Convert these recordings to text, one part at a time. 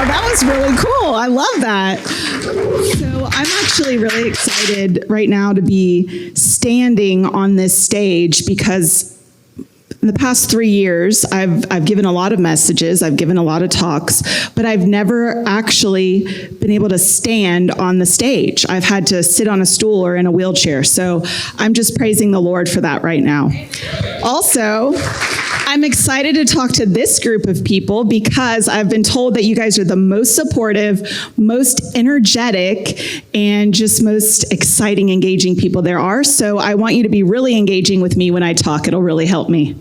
that was really cool. I love that. So I'm actually really excited right now to be standing on this stage because in the past 3 years, I've given a lot of messages, I've given a lot of talks, but I've never actually been able to stand on the stage. I've had to sit on a stool or in a wheelchair, so I'm just praising the Lord for that right now. Also, I'm excited to talk to this group of people because I've been told that you guys are the most supportive, most energetic, and just most exciting, engaging people there are. So I want you to be really engaging with me when I talk. It'll really help me.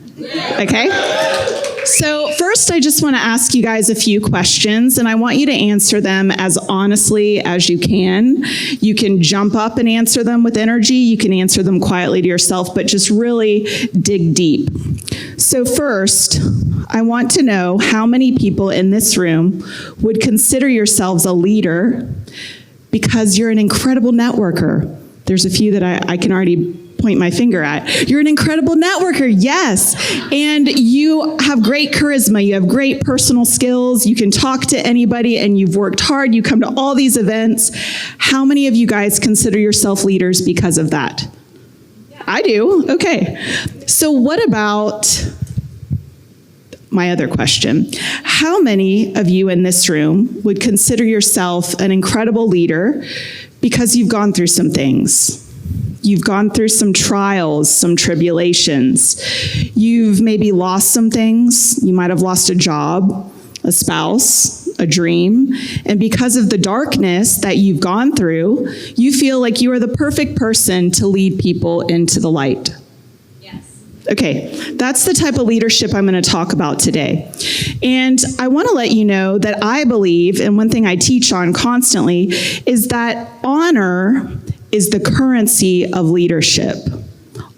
Okay? So first, I just want to ask you guys a few questions, and I want you to answer them as honestly as you can. You can jump up and answer them with energy. You can answer them quietly to yourself, but just really dig deep. So first, I want to know how many people in this room would consider yourselves a leader because you're an incredible networker. There's a few that I can already point my finger at. You're an incredible networker, yes. And you have great charisma. You have great personal skills. You can talk to anybody and you've worked hard. You come to all these events. How many of you guys consider yourself leaders because of that? Yeah. I do. Okay. So what about my other question? How many of you in this room would consider yourself an incredible leader because you've gone through some things? You've gone through some trials, some tribulations. You've maybe lost some things. You might have lost a job, a spouse, a dream. And because of the darkness that you've gone through, you feel like you are the perfect person to lead people into the light. Yes. Okay, that's the type of leadership I'm going to talk about today. And I want to let you know that I believe, and one thing I teach on constantly, is that honor is the currency of leadership.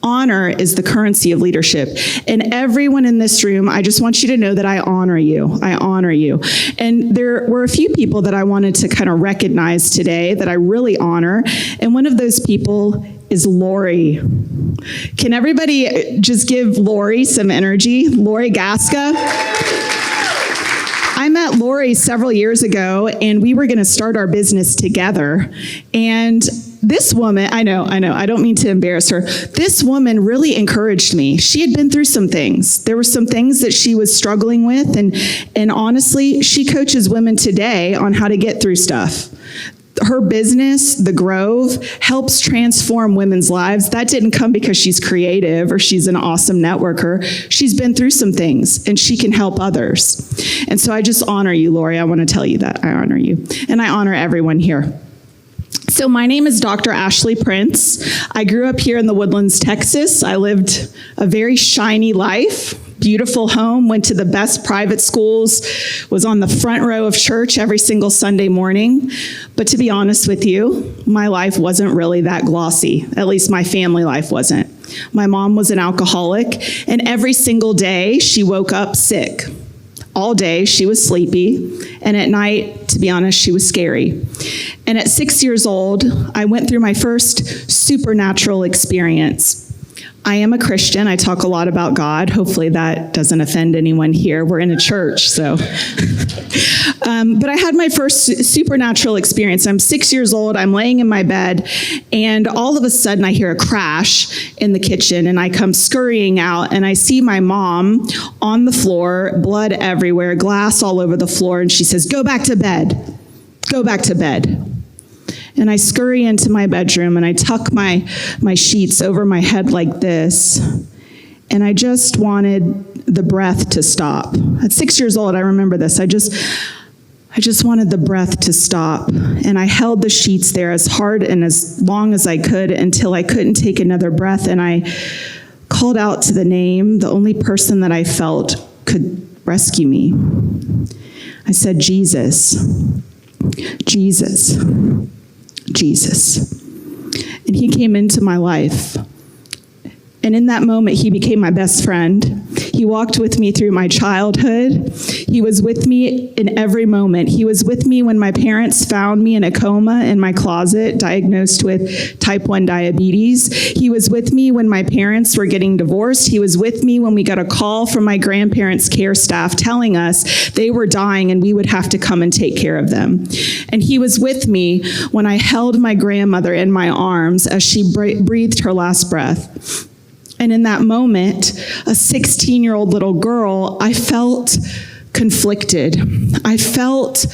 Honor is the currency of leadership. And everyone in this room, I just want you to know that I honor you. I honor you. And there were a few people that I wanted to kind of recognize today that I really honor. And one of those people is Lori. Can everybody just give Lori some energy? Lori Gasca. I met Lori several years ago, and we were going to start our business together. And this woman, I know, I don't mean to embarrass her. This woman really encouraged me. She had been through some things. There were some things that she was struggling with, and honestly, she coaches women today on how to get through stuff. Her business, The Grove, helps transform women's lives. That didn't come because she's creative or she's an awesome networker. She's been through some things, and she can help others. And so I just honor you, Lori. I want to tell you that. I honor you. And I honor everyone here. So my name is Dr. Ashley Prince. I grew up here in the Woodlands, Texas. I lived a very shiny life, beautiful home, went to the best private schools, was on the front row of church every single Sunday morning. But to be honest with you, my life wasn't really that glossy. At least my family life wasn't. My mom was an alcoholic, and every single day she woke up sick. All day she was sleepy, and at night, to be honest, she was scary. And at 6 years old, I went through my first supernatural experience. I am a Christian. I talk a lot about God. Hopefully that doesn't offend anyone here. We're in a church, so. But I had my first supernatural experience. I'm 6 years old. I'm laying in my bed, and all of a sudden I hear a crash in the kitchen, and I come scurrying out, and I see my mom on the floor, blood everywhere, glass all over the floor, and she says, "Go back to bed. Go back to bed." And I scurry into my bedroom, and I tuck my sheets over my head like this. And I just wanted the breath to stop. At 6 years old, I remember this. I just wanted the breath to stop. And I held the sheets there as hard and as long as I could until I couldn't take another breath. And I called out to the name, the only person that I felt could rescue me. I said, "Jesus, Jesus, Jesus." And he came into my life. And in that moment, he became my best friend. He walked with me through my childhood. He was with me in every moment. He was with me when my parents found me in a coma in my closet, diagnosed with type 1 diabetes. He was with me when my parents were getting divorced. He was with me when we got a call from my grandparents' care staff telling us they were dying and we would have to come and take care of them. And he was with me when I held my grandmother in my arms as she breathed her last breath. And in that moment, a 16-year-old little girl, I felt conflicted. I felt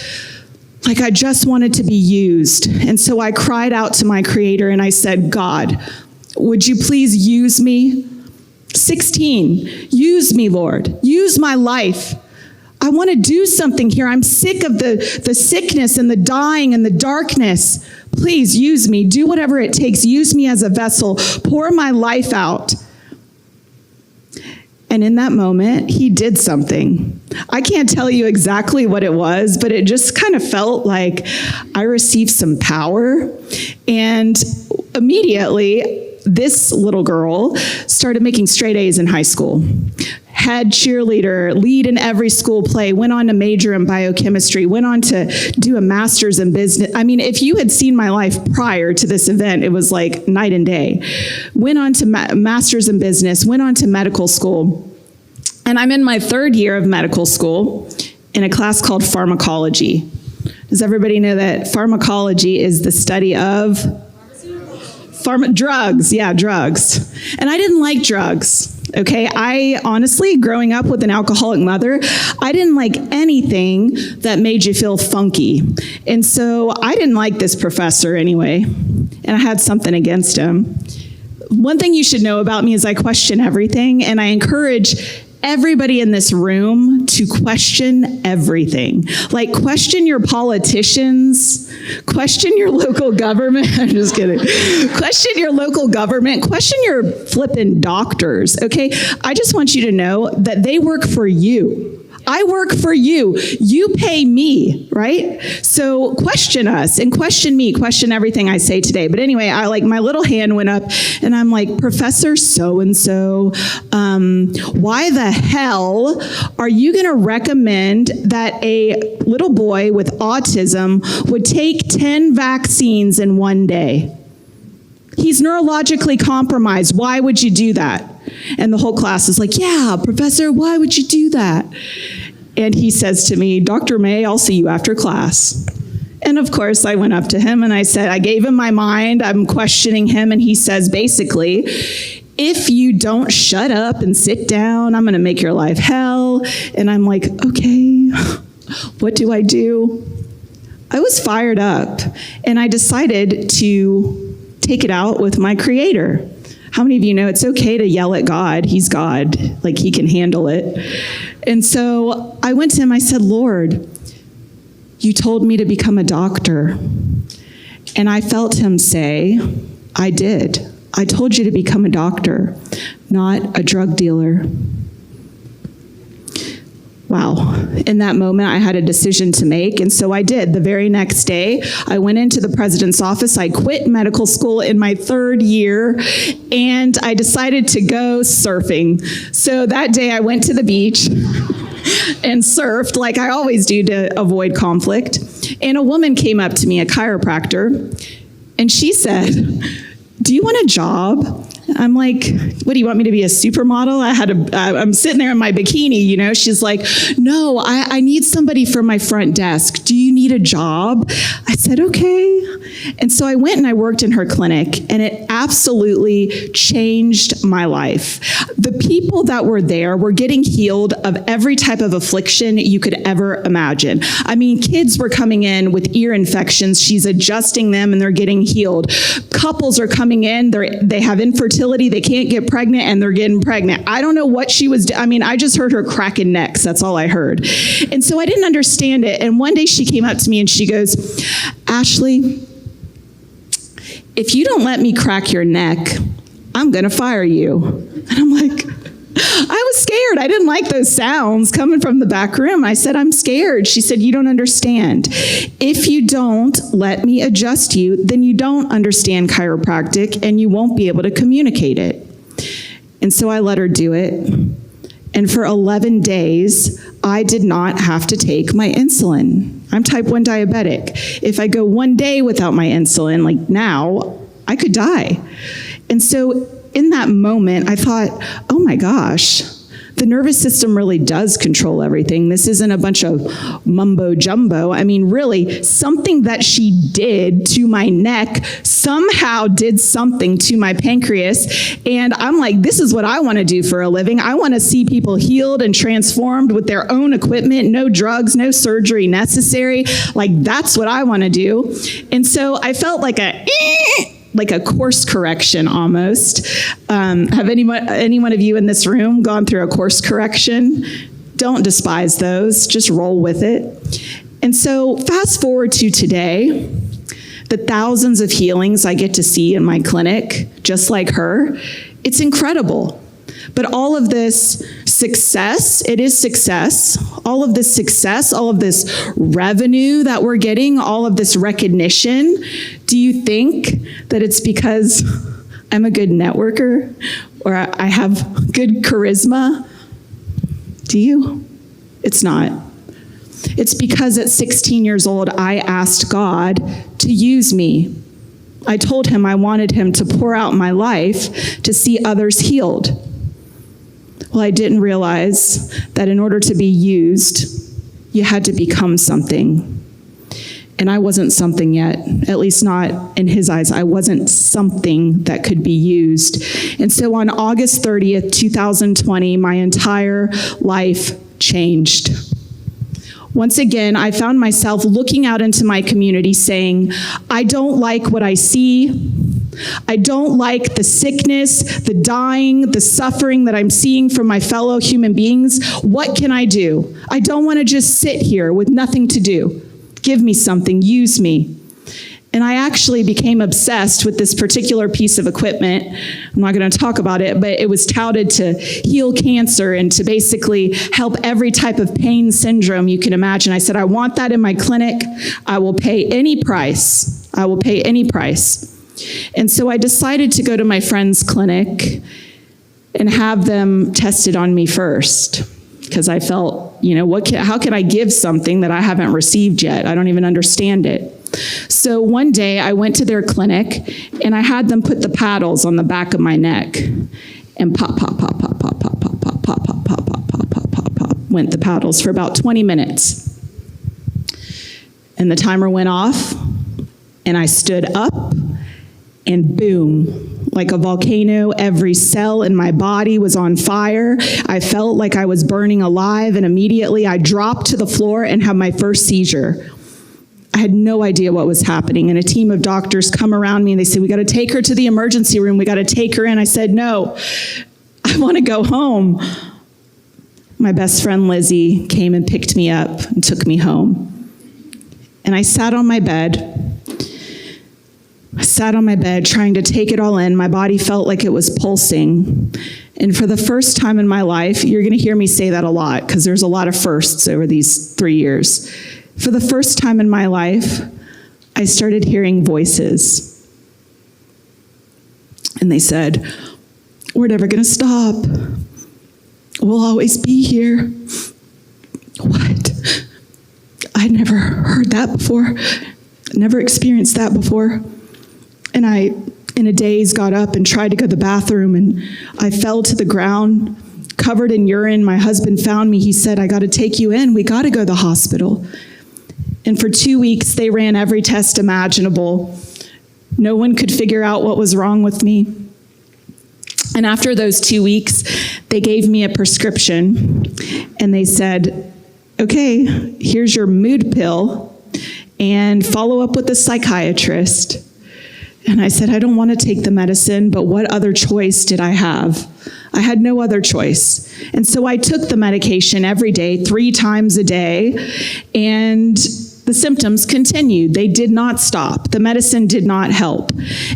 like I just wanted to be used. And so I cried out to my Creator and I said, God, would you please use me? 16, use me, Lord. Use my life. I want to do something here. I'm sick of the sickness and the dying and the darkness. Please use me. Do whatever it takes. Use me as a vessel. Pour my life out. And in that moment, he did something. I can't tell you exactly what it was, but it just kind of felt like I received some power. And immediately, this little girl started making straight A's in high school. Head cheerleader, lead in every school play, went on to major in biochemistry, went on to do a master's in business. I mean, if you had seen my life prior to this event, it was like night and day. Went on to master's in business, went on to medical school. And I'm in my third year of medical school in a class called pharmacology. Does everybody know that pharmacology is the study of drugs? Yeah, drugs. And I didn't like drugs. Okay, I honestly, growing up with an alcoholic mother, I didn't like anything that made you feel funky. And so I didn't like this professor anyway, and I had something against him. One thing you should know about me is I question everything, and I encourage everybody in this room to question everything. Like, question your politicians, question your local government. I'm just kidding. Question your local government, question your flippin' doctors, okay? I just want you to know that they work for you. I work for you. You pay me, right? So question us and question me, question everything I say today. But anyway, my little hand went up and I'm like, Professor so-and-so, why the hell are you going to recommend that a little boy with autism would take 10 vaccines in one day? He's neurologically compromised. Why would you do that? And the whole class is like, yeah, Professor, why would you do that? And he says to me, Dr. May, I'll see you after class. And of course, I went up to him and I said, I gave him my mind. I'm questioning him. And he says, basically, if you don't shut up and sit down, I'm going to make your life hell. And I'm like, okay, what do I do? I was fired up and I decided to take it out with my Creator. How many of you know it's okay to yell at God? He's God, like he can handle it. And so I went to him, I said, Lord, you told me to become a doctor. And I felt him say, I did. I told you to become a doctor, not a drug dealer. Wow. In that moment, I had a decision to make, and so I did. The very next day, I went into the president's office. I quit medical school in my third year, and I decided to go surfing. So that day, I went to the beach and surfed like I always do to avoid conflict. And a woman came up to me, a chiropractor, and she said, do you want a job? I'm like, what, do you want me to be a supermodel? I'm sitting there in my bikini, you know. She's like, no, I need somebody for my front desk. Do you need a job? I said, okay. And so I went and I worked in her clinic, and it absolutely changed my life. The people that were there were getting healed of every type of affliction you could ever imagine. I mean, kids were coming in with ear infections. She's adjusting them and they're getting healed. Couples are coming in, they have infertility, they can't get pregnant, and they're getting pregnant. I don't know what she was doing. I mean, I just heard her cracking necks. That's all I heard. And so I didn't understand it. And one day she came up to me and she goes, Ashley, if you don't let me crack your neck, I'm going to fire you. And I'm like, I was scared. I didn't like those sounds coming from the back room. I said, I'm scared. She said, you don't understand. If you don't let me adjust you, then you don't understand chiropractic and you won't be able to communicate it. And so I let her do it. And for 11 days, I did not have to take my insulin. I'm type 1 diabetic. If I go 1 day without my insulin, like now, I could die. And so in that moment, I thought, oh my gosh, the nervous system really does control everything. This isn't a bunch of mumbo jumbo. I mean, really, something that she did to my neck somehow did something to my pancreas. And I'm like, this is what I want to do for a living. I want to see people healed and transformed with their own equipment, no drugs, no surgery necessary. Like, that's what I want to do. And so I felt like a course correction almost. Have any one of you in this room gone through a course correction? Don't despise those, just roll with it. And so fast forward to today, the thousands of healings I get to see in my clinic, just like her, it's incredible. But all of this success, it is success, all of this success, all of this revenue that we're getting, all of this recognition, do you think that it's because I'm a good networker or I have good charisma? Do you? It's not. It's because at 16 years old, I asked God to use me. I told him I wanted him to pour out my life to see others healed. Well, I didn't realize that in order to be used, you had to become something. And I wasn't something yet, at least not in his eyes. I wasn't something that could be used. And so on August 30th, 2020, my entire life changed. Once again, I found myself looking out into my community saying, I don't like what I see. I don't like the sickness, the dying, the suffering that I'm seeing from my fellow human beings. What can I do? I don't want to just sit here with nothing to do. Give me something, use me. And I actually became obsessed with this particular piece of equipment. I'm not going to talk about it, but it was touted to heal cancer and to basically help every type of pain syndrome you can imagine. I said, I want that in my clinic. I will pay any price. I will pay any price. And so I decided to go to my friend's clinic and have them tested on me first. Because I felt, how can I give something that I haven't received yet? I don't even understand it. So one day I went to their clinic and I had them put the paddles on the back of my neck and pop, pop, pop, pop, pop, pop, pop, pop, pop, pop, pop, pop, pop, pop, pop, pop, went the paddles for about 20 minutes. And the timer went off and I stood up and boom, like a volcano, every cell in my body was on fire. I felt like I was burning alive, and immediately I dropped to the floor and had my first seizure. I had no idea what was happening, and a team of doctors come around me and they say, we got to take her to the emergency room. We got to take her in. I said, no, I want to go home. My best friend Lizzie came and picked me up and took me home. And I sat on my bed. Trying to take it all in. My body felt like it was pulsing. And for the first time in my life, you're going to hear me say that a lot because there's a lot of firsts over these 3 years. For the first time in my life, I started hearing voices. And they said, we're never going to stop. We'll always be here. What? I'd never heard that before. Never experienced that before. And I, in a daze, got up and tried to go to the bathroom, and I fell to the ground, covered in urine. My husband found me. He said, I got to take you in. We got to go to the hospital. And for 2 weeks, they ran every test imaginable. No one could figure out what was wrong with me. And after those 2 weeks, they gave me a prescription, and they said, okay, here's your mood pill, and follow up with a psychiatrist. And I said, I don't want to take the medicine, but what other choice did I have? I had no other choice. And so I took the medication every day, 3 times a day, and the symptoms continued. They did not stop. The medicine did not help.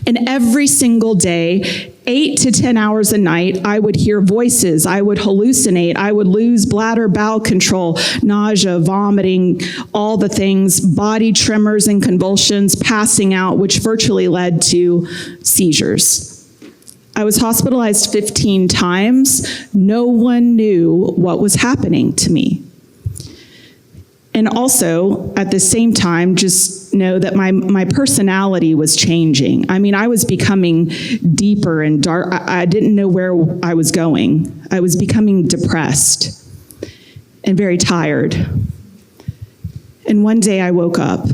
And every single day, 8 to 10 hours a night, I would hear voices. I would hallucinate. I would lose bladder, bowel control, nausea, vomiting, all the things, body tremors and convulsions, passing out, which virtually led to seizures. I was hospitalized 15 times. No one knew what was happening to me. And also, at the same time, just know that my personality was changing. I mean, I was becoming deeper and dark. I didn't know where I was going. I was becoming depressed and very tired. And one day I woke up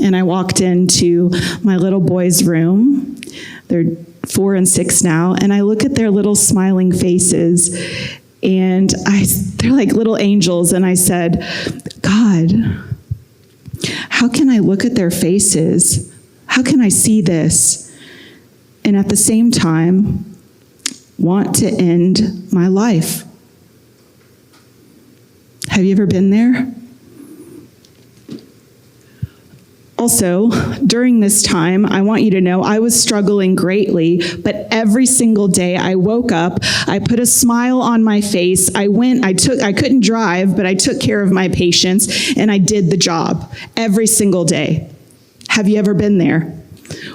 and I walked into my little boys' room. They're 4 and 6 now, and I look at their little smiling faces, and they're like little angels, and I said, God, how can I look at their faces? How can I see this? And at the same time, want to end my life? Have you ever been there? Also, during this time, I want you to know I was struggling greatly, but every single day I woke up, I put a smile on my face, I couldn't drive, but I took care of my patients, and I did the job every single day. Have you ever been there?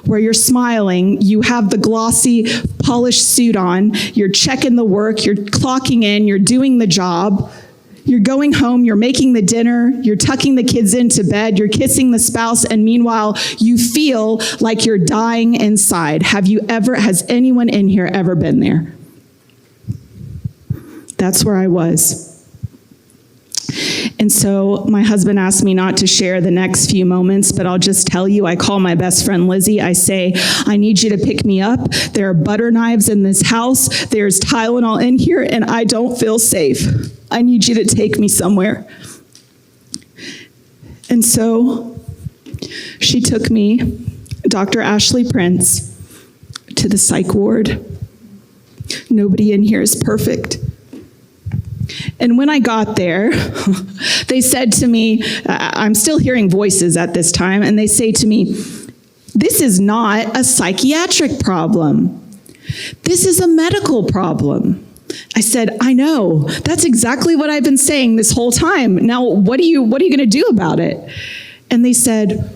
Where you're smiling, you have the glossy, polished suit on, you're checking the work, you're clocking in, you're doing the job, you're going home, you're making the dinner, you're tucking the kids into bed, you're kissing the spouse, and meanwhile, you feel like you're dying inside. Has anyone in here ever been there? That's where I was. And so my husband asked me not to share the next few moments, but I'll just tell you, I call my best friend Lizzie. I say, I need you to pick me up. There are butter knives in this house. There's Tylenol in here, and I don't feel safe. I need you to take me somewhere. And so she took me, Dr. Ashley Prince, to the psych ward. Nobody in here is perfect. And when I got there, they said to me, I'm still hearing voices at this time, and they say to me, this is not a psychiatric problem. This is a medical problem. I said, I know. That's exactly what I've been saying this whole time. Now, what are you going to do about it? And they said,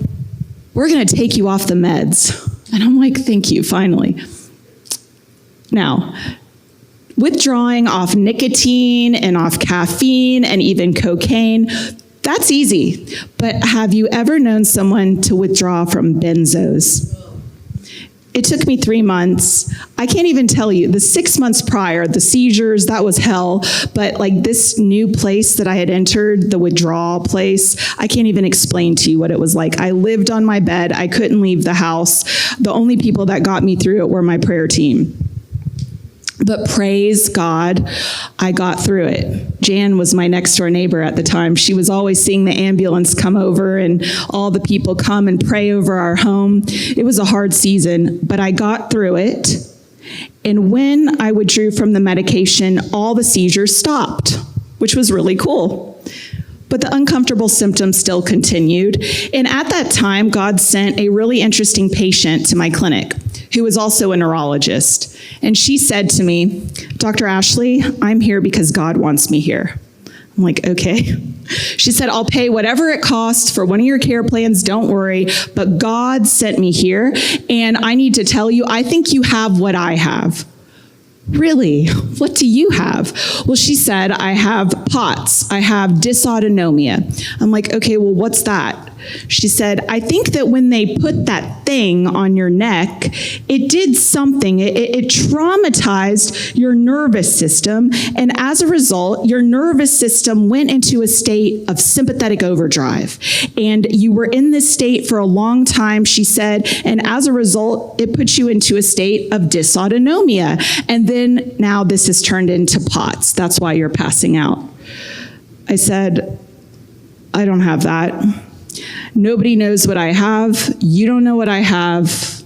we're going to take you off the meds. And I'm like, thank you, finally. Now, withdrawing off nicotine and off caffeine and even cocaine, that's easy. But have you ever known someone to withdraw from benzos? It took me 3 months. I can't even tell you, the 6 months prior, the seizures, that was hell. But like this new place that I had entered, the withdrawal place, I can't even explain to you what it was like. I lived on my bed. I couldn't leave the house. The only people that got me through it were my prayer team. But praise God, I got through it. Jan was my next door neighbor at the time. She was always seeing the ambulance come over and all the people come and pray over our home. It was a hard season, but I got through it. And when I withdrew from the medication, all the seizures stopped, which was really cool. But the uncomfortable symptoms still continued. And at that time, God sent a really interesting patient to my clinic who was also a neurologist. And she said to me, Dr. Ashley, I'm here because God wants me here. I'm like, okay. She said, I'll pay whatever it costs for one of your care plans, don't worry, but God sent me here, and I need to tell you, I think you have what I have. Really? What do you have? Well, she said, I have POTS. I have dysautonomia. I'm like, okay, well, what's that? She said, I think that when they put that thing on your neck, it did something. It traumatized your nervous system. And as a result, your nervous system went into a state of sympathetic overdrive. And you were in this state for a long time, she said. And as a result, it put you into a state of dysautonomia. And then now this has turned into POTS. That's why you're passing out. I said, I don't have that. Nobody knows what I have. You don't know what I have.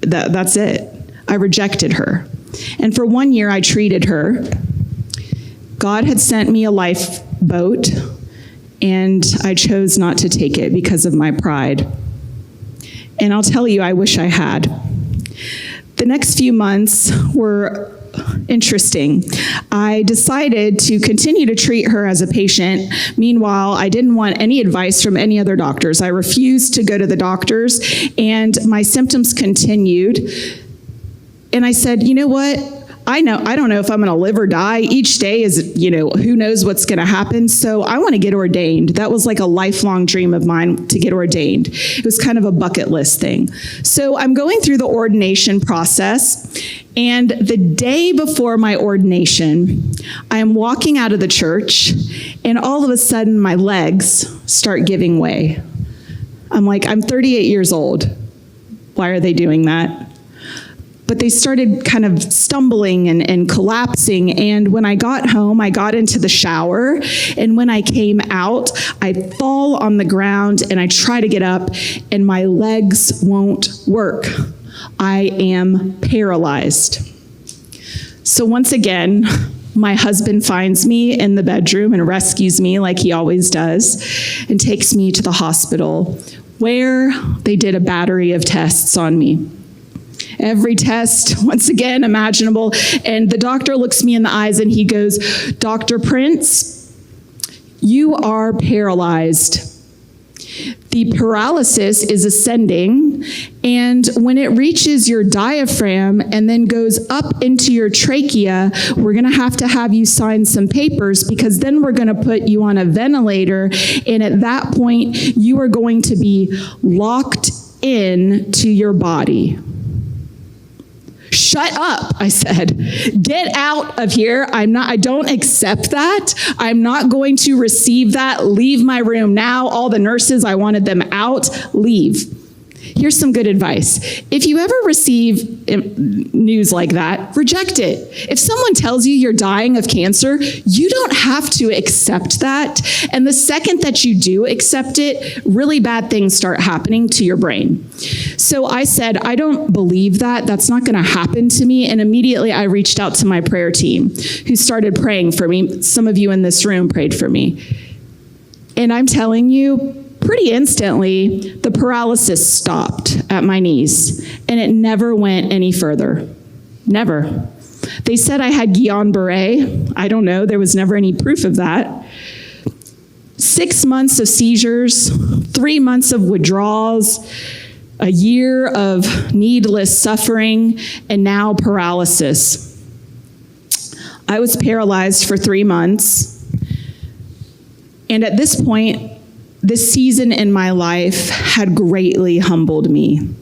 That's it. I rejected her. And for 1 year, I treated her. God had sent me a lifeboat, and I chose not to take it because of my pride. And I'll tell you, I wish I had. The next few months were interesting. I decided to continue to treat her as a patient. Meanwhile, I didn't want any advice from any other doctors. I refused to go to the doctors, and my symptoms continued. And I said, you know what? I don't know if I'm going to live or die. Each day is, who knows what's going to happen. So I want to get ordained. That was like a lifelong dream of mine, to get ordained. It was kind of a bucket list thing. So I'm going through the ordination process. And the day before my ordination, I am walking out of the church, and all of a sudden my legs start giving way. I'm like, I'm 38 years old. Why are they doing that? But they started kind of stumbling and collapsing. And when I got home, I got into the shower. And when I came out, I fall on the ground and I try to get up and my legs won't work. I am paralyzed. So once again, my husband finds me in the bedroom and rescues me like he always does and takes me to the hospital, where they did a battery of tests on me. Every test, once again, imaginable. And the doctor looks me in the eyes and he goes, Dr. Prince, you are paralyzed. The paralysis is ascending, and when it reaches your diaphragm and then goes up into your trachea, we're going to have you sign some papers, because then we're going to put you on a ventilator, and at that point, you are going to be locked in to your body. Shut up, I said. Get out of here. I don't accept that. I'm not going to receive that. Leave my room now. All the nurses, I wanted them out. Leave. Here's some good advice. If you ever receive news like that, reject it. If someone tells you you're dying of cancer, you don't have to accept that. And the second that you do accept it, really bad things start happening to your brain. So I said, I don't believe that. That's not going to happen to me. And immediately I reached out to my prayer team, who started praying for me. Some of you in this room prayed for me. And I'm telling you, pretty instantly, the paralysis stopped at my knees, and it never went any further. Never. They said I had Guillain-Barré. I don't know. There was never any proof of that. 6 months of seizures, 3 months of withdrawals, a year of needless suffering, and now paralysis. I was paralyzed for 3 months, and at this point, this season in my life had greatly humbled me.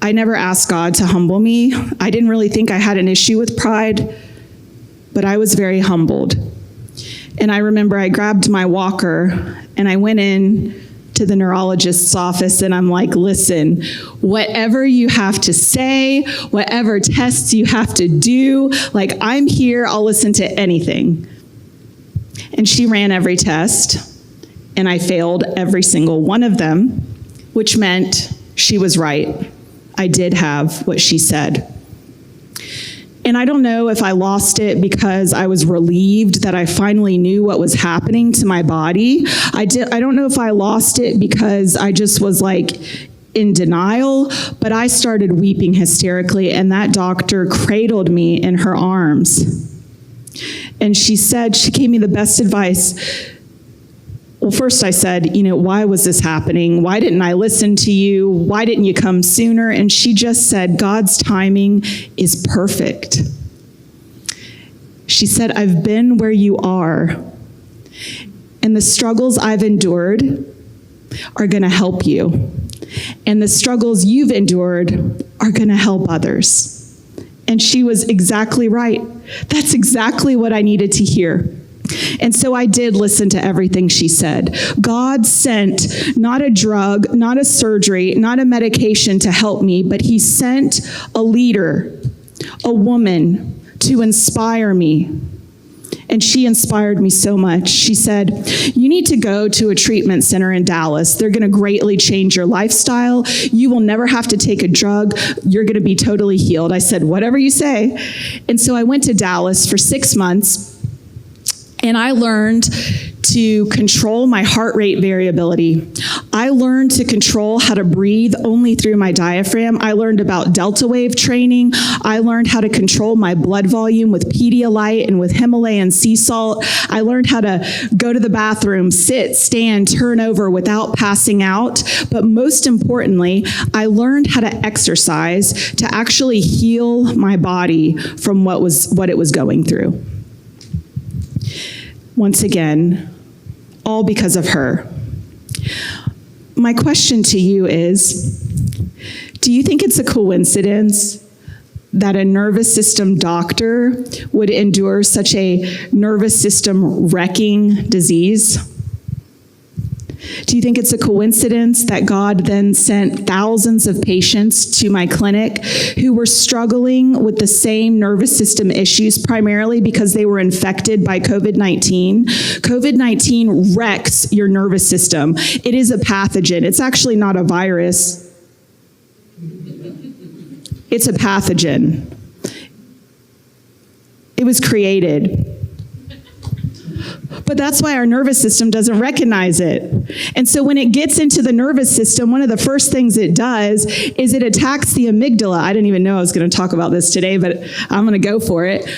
I never asked God to humble me. I didn't really think I had an issue with pride, but I was very humbled. And I remember I grabbed my walker and I went in to the neurologist's office and I'm like, listen, whatever you have to say, whatever tests you have to do, like, I'm here, I'll listen to anything. And she ran every test. And I failed every single one of them, which meant she was right. I did have what she said. And I don't know if I lost it because I was relieved that I finally knew what was happening to my body. I don't know if I lost it because I just was like in denial, but I started weeping hysterically, and that doctor cradled me in her arms. And she gave me the best advice. Well, first I said, why was this happening? Why didn't I listen to you? Why didn't you come sooner? And she just said, God's timing is perfect. She said, I've been where you are, and the struggles I've endured are going to help you. And the struggles you've endured are going to help others. And she was exactly right. That's exactly what I needed to hear. And so I did listen to everything she said. God sent not a drug, not a surgery, not a medication to help me, but he sent a leader, a woman, to inspire me. And she inspired me so much. She said, you need to go to a treatment center in Dallas. They're going to greatly change your lifestyle. You will never have to take a drug. You're going to be totally healed. I said, whatever you say. And so I went to Dallas for 6 months. And I learned to control my heart rate variability. I learned to control how to breathe only through my diaphragm. I learned about delta wave training. I learned how to control my blood volume with Pedialyte and with Himalayan sea salt. I learned how to go to the bathroom, sit, stand, turn over without passing out. But most importantly, I learned how to exercise to actually heal my body from what it was going through. Once again, all because of her. My question to you is, do you think it's a coincidence that a nervous system doctor would endure such a nervous system wrecking disease? Do you think it's a coincidence that God then sent thousands of patients to my clinic who were struggling with the same nervous system issues, primarily because they were infected by COVID-19? COVID-19 wrecks your nervous system. It is a pathogen. It's actually not a virus. It's a pathogen. It was created. But that's why our nervous system doesn't recognize it. And so when it gets into the nervous system, one of the first things it does is it attacks the amygdala. I didn't even know I was going to talk about this today, but I'm going to go for it.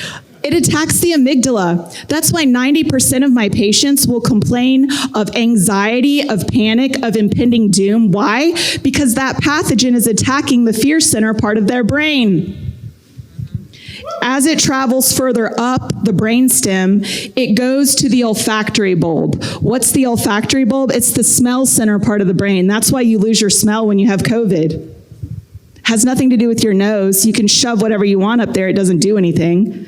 It attacks the amygdala. That's why 90% of my patients will complain of anxiety, of panic, of impending doom. Why? Because that pathogen is attacking the fear center part of their brain. As it travels further up the brainstem, it goes to the olfactory bulb. What's the olfactory bulb? It's the smell center part of the brain. That's why you lose your smell when you have COVID. Has nothing to do with your nose. You can shove whatever you want up there. It doesn't do anything.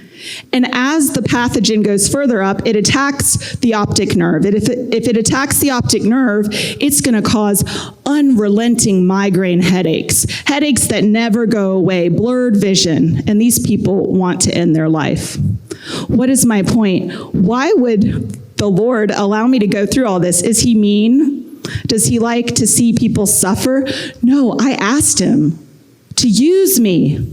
And as the pathogen goes further up, it attacks the optic nerve. If it attacks the optic nerve, it's going to cause unrelenting migraine headaches, headaches that never go away, blurred vision, and these people want to end their life. What is my point? Why would the Lord allow me to go through all this? Is he mean? Does he like to see people suffer? No, I asked him to use me.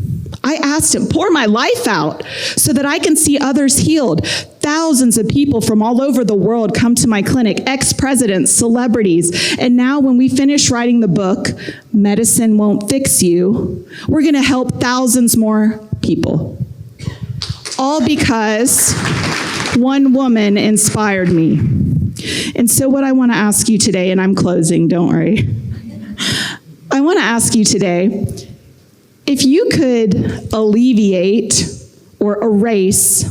I asked him, pour my life out so that I can see others healed. Thousands of people from all over the world come to my clinic, ex-presidents, celebrities. And now when we finish writing the book, Medicine Won't Fix You, we're going to help thousands more people. All because one woman inspired me. And so what I want to ask you today, and I'm closing, don't worry. I want to ask you today, if you could alleviate or erase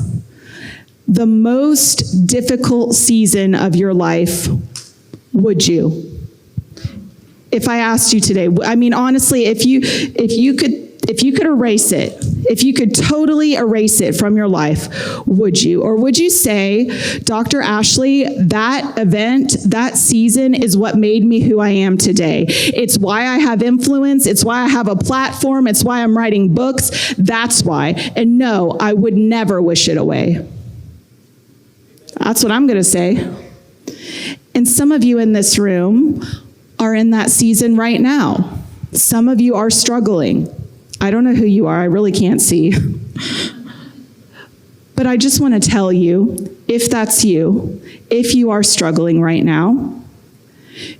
the most difficult season of your life, would you? If I asked you today, I mean, honestly, if you could erase it, if you could totally erase it from your life, would you? Or would you say, Dr. Ashley, that event, that season is what made me who I am today. It's why I have influence. It's why I have a platform. It's why I'm writing books. That's why. And no, I would never wish it away. That's what I'm going to say. And some of you in this room are in that season right now. Some of you are struggling. I don't know who you are. I really can't see. But I just want to tell you, if that's you, if you are struggling right now,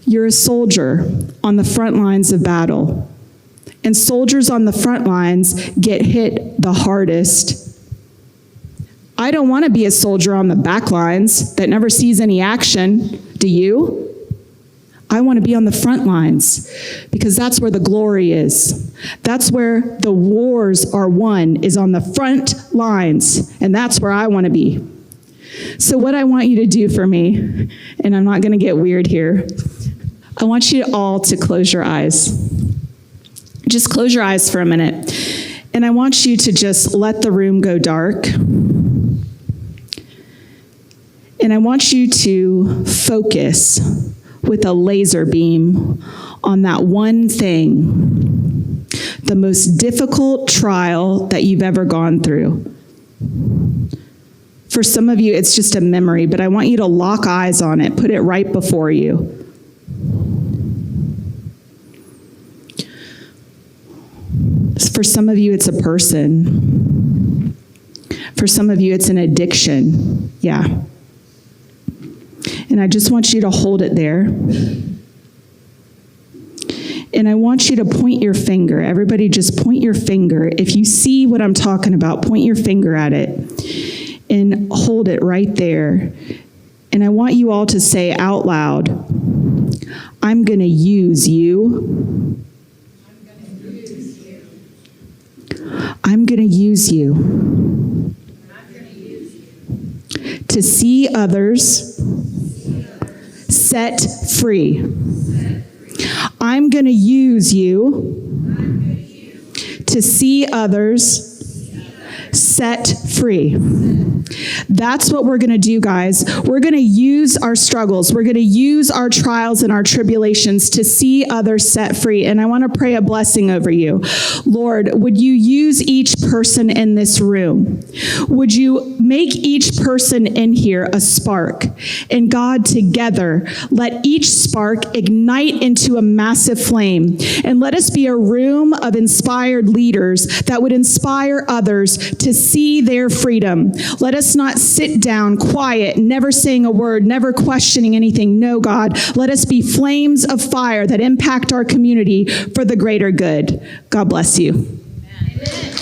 you're a soldier on the front lines of battle. And soldiers on the front lines get hit the hardest. I don't want to be a soldier on the back lines that never sees any action. Do you? I want to be on the front lines because that's where the glory is. That's where the wars are won, is on the front lines, and that's where I want to be. So what I want you to do for me, and I'm not going to get weird here, I want you all to close your eyes. Just close your eyes for a minute, and I want you to just let the room go dark. And I want you to focus with a laser beam on that one thing, the most difficult trial that you've ever gone through. For some of you, it's just a memory, but I want you to lock eyes on it, put it right before you. For some of you, it's a person. For some of you, it's an addiction. Yeah. And I just want you to hold it there. And I want you to point your finger. Everybody just point your finger. If you see what I'm talking about, point your finger at it and hold it right there. And I want you all to say out loud, I'm going to use you. I'm going to use you to see others set free. I'm going to use you to see others set free. That's what we're going to do, guys. We're going to use our struggles. We're going to use our trials and our tribulations to see others set free. And I want to pray a blessing over you. Lord, would you use each person in this room? Would you make each person in here a spark? And God, together, let each spark ignite into a massive flame. And let us be a room of inspired leaders that would inspire others to see their freedom. Let us not sit down quiet, never saying a word, never questioning anything. No, God, let us be flames of fire that impact our community for the greater good. God bless you. Amen.